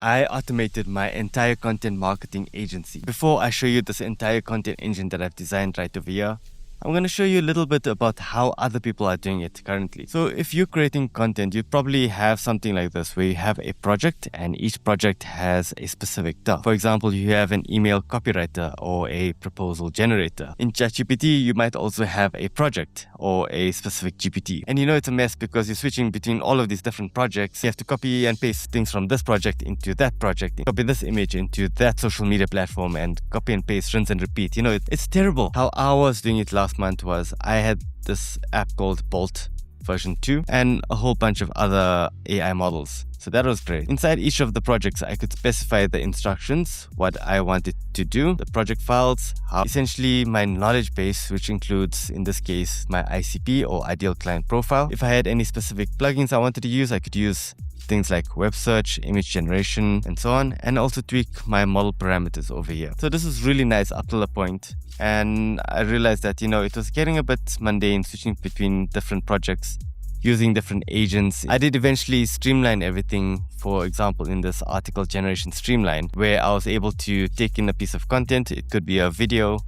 I automated my entire content marketing agency. Before I show you this entire content engine that I've designed right over here, I'm going to show you a little bit about how other people are doing it currently. So if you're creating content, you probably have something like this where you have a project and each project has a specific task. For example, you have an email copywriter or a proposal generator. In ChatGPT, you might also have a project or a specific GPT. And it's a mess because you're switching between all of these different projects. You have to copy and paste things from this project into that project, copy this image into that social media platform, and copy and paste, rinse and repeat. It's terrible. How I was doing it last month was I had this app called Bolt version 2 and a whole bunch of other AI models. So that was great. Inside each of the projects, I could specify the instructions, what I wanted to do, the project files, essentially my knowledge base, which includes, in this case, my ICP or ideal client profile. If I had any specific plugins I wanted to use, I could use things like web search, image generation, and so on, and also tweak my model parameters over here. So this is really nice up till a point. And I realized that, it was getting a bit mundane switching between different projects, using different agents. I did eventually streamline everything, for example, in this article generation streamline, where I was able to take in a piece of content. It could be a video,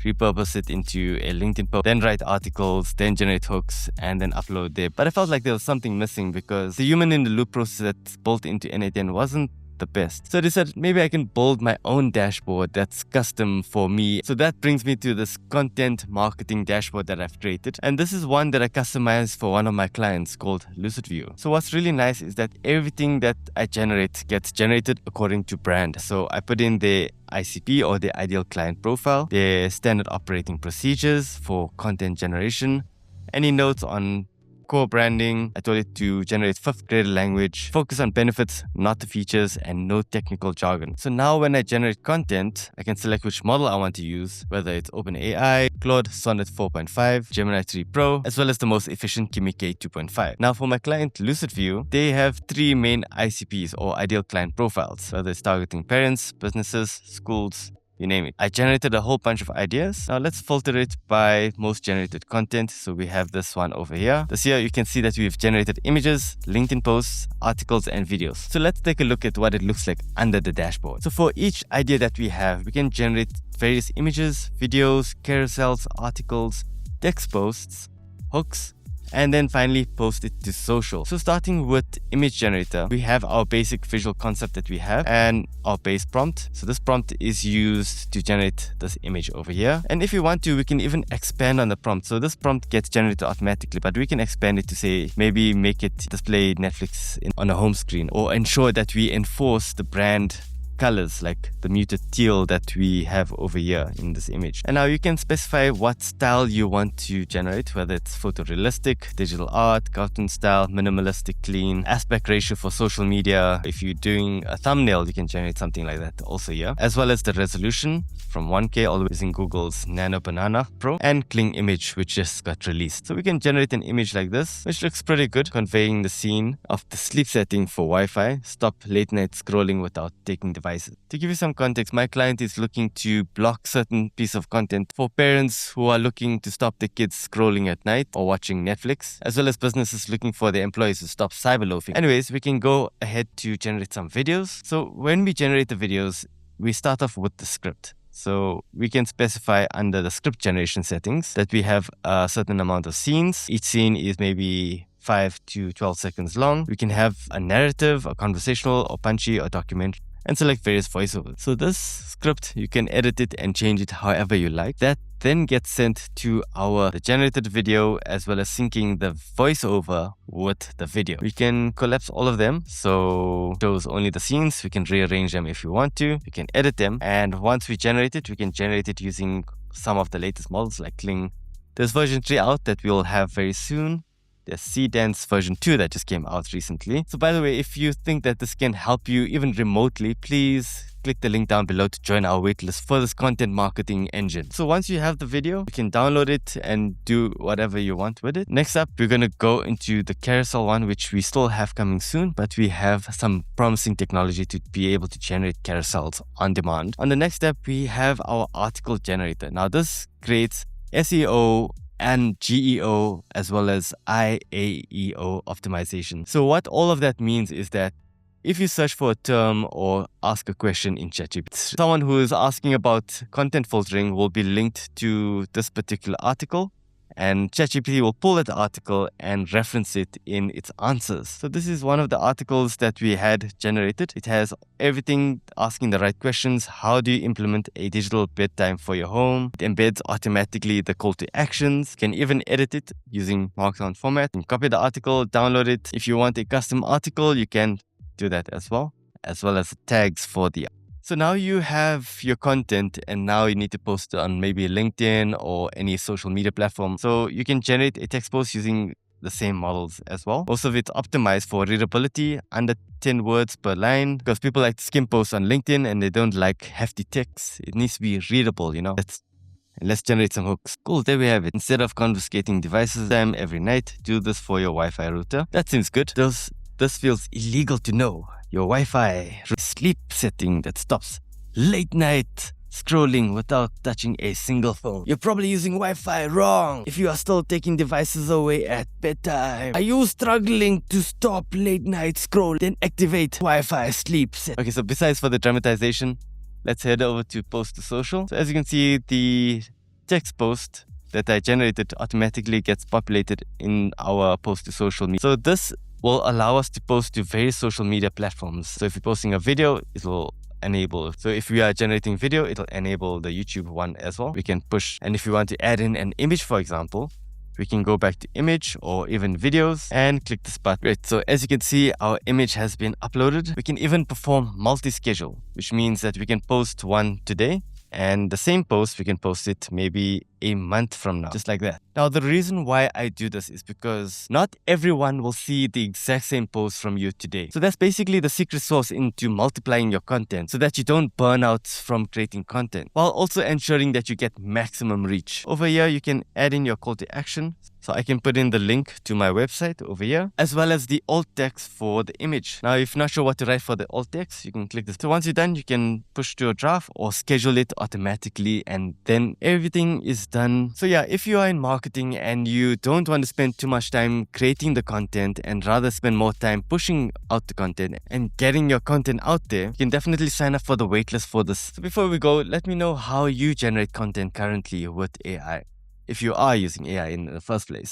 repurpose it into a LinkedIn post, then write articles, then generate hooks, and then upload there. But I felt like there was something missing because the human in the loop process that's built into N8N wasn't the best. So I decided maybe I can build my own dashboard that's custom for me. So that brings me to this content marketing dashboard that I've created. And this is one that I customized for one of my clients called Lucid View. So what's really nice is that everything that I generate gets generated according to brand. So I put in the ICP or the ideal client profile, their standard operating procedures for content generation, any notes on core branding. I told it to generate 5th grade language, focus on benefits, not the features, and no technical jargon. So now when I generate content, I can select which model I want to use, whether it's OpenAI, Claude, Sonnet 4.5, Gemini 3 Pro, as well as the most efficient Kimi K 2.5. Now for my client Lucid View, they have 3 main ICPs or ideal client profiles, whether it's targeting parents, businesses, schools, you name it. I generated a whole bunch of ideas. Now let's filter it by most generated content. So we have this one over here. This here you can see that we've generated images, LinkedIn posts, articles, and videos. So let's take a look at what it looks like under the dashboard. So for each idea that we have, we can generate various images, videos, carousels, articles, text posts, hooks, and then finally post it to social. So starting with image generator, we have our basic visual concept that we have and our base prompt. So this prompt is used to generate this image over here. And if we want to, we can even expand on the prompt. So this prompt gets generated automatically, but we can expand it to say, maybe make it display Netflix on a home screen, or ensure that we enforce the brand colors like the muted teal that we have over here in this image. And now you can specify what style you want to generate, whether it's photorealistic, digital art, cartoon style, minimalistic, clean, aspect ratio for social media. If you're doing a thumbnail, you can generate something like that also here, as well as the resolution from 1K all the way using Google's Nano Banana Pro and Kling image, which just got released. So we can generate an image like this, which looks pretty good, conveying the scene of the sleep setting for Wi-Fi, stop late night scrolling without taking devices. To give you some context, my client is looking to block certain piece of content for parents who are looking to stop their kids scrolling at night or watching Netflix, as well as businesses looking for their employees to stop cyberloafing. Anyways, we can go ahead to generate some videos. So when we generate the videos, we start off with the script. So we can specify under the script generation settings that we have a certain amount of scenes. Each scene is maybe 5 to 12 seconds long. We can have a narrative, a conversational, or punchy, or documentary, and select various voiceovers. So this script, you can edit it and change it however you like. That then gets sent to the generated video, as well as syncing the voiceover with the video. We can collapse all of them, so it shows only the scenes. We can rearrange them if we want to. We can edit them, and once we generate it, we can generate it using some of the latest models like Kling. There's version 3 out that we'll have very soon. There's C-Dance version 2 that just came out recently. So by the way, if you think that this can help you even remotely, please click the link down below to join our waitlist for this content marketing engine. So once you have the video, you can download it and do whatever you want with it. Next up, we're going to go into the carousel one, which we still have coming soon, but we have some promising technology to be able to generate carousels on demand. On the next step, we have our article generator. Now this creates SEO and GEO as well as IAEO optimization. So what all of that means is that if you search for a term or ask a question in ChatGPT, someone who is asking about content filtering will be linked to this particular article, and ChatGPT will pull that article and reference it in its answers. So this is one of the articles that we had generated. It has everything asking the right questions. How do you implement a digital bedtime for your home? It embeds automatically the call to actions. You can even edit it using Markdown format. You can copy the article, download it. If you want a custom article, you can do that as well as tags for the. So now you have your content, and now you need to post it on maybe LinkedIn or any social media platform. So you can generate a text post using the same models as well. Most of it's optimized for readability, under 10 words per line, because people like to skim posts on LinkedIn and they don't like hefty text. It needs to be readable, Let's generate some hooks. Cool, there we have it. Instead of confiscating devices every night, do this for your Wi-Fi router. That seems good. This feels illegal to know. Your Wi-Fi sleep setting that stops late night scrolling without touching a single phone. You're probably using Wi-Fi wrong if you are still taking devices away at bedtime. Are you struggling to stop late night scroll? Then activate Wi-Fi sleep set. Okay, so besides for the dramatization, let's head over to post to social. So as you can see, the text post that I generated automatically gets populated in our post to social media. So this will allow us to post to various social media platforms. So if you're posting a video, it will enable. So if we are generating video, it'll enable the YouTube one as well. We can push. And if you want to add in an image, for example, we can go back to image or even videos and click this button. Great. So as you can see, our image has been uploaded. We can even perform multi-schedule, which means that we can post one today, and the same post, we can post it maybe a month from now, just like that. Now, the reason why I do this is because not everyone will see the exact same post from you today. So that's basically the secret sauce into multiplying your content, so that you don't burn out from creating content, while also ensuring that you get maximum reach. Over here, you can add in your call to action. So I can put in the link to my website over here, as well as the alt text for the image. Now, if you're not sure what to write for the alt text, you can click this. So once you're done, you can push to a draft or schedule it automatically, and then everything is done. So yeah, if you are in marketing and you don't want to spend too much time creating the content and rather spend more time pushing out the content and getting your content out there, you can definitely sign up for the waitlist for this. So before we go, let me know how you generate content currently with AI, if you are using AI in the first place.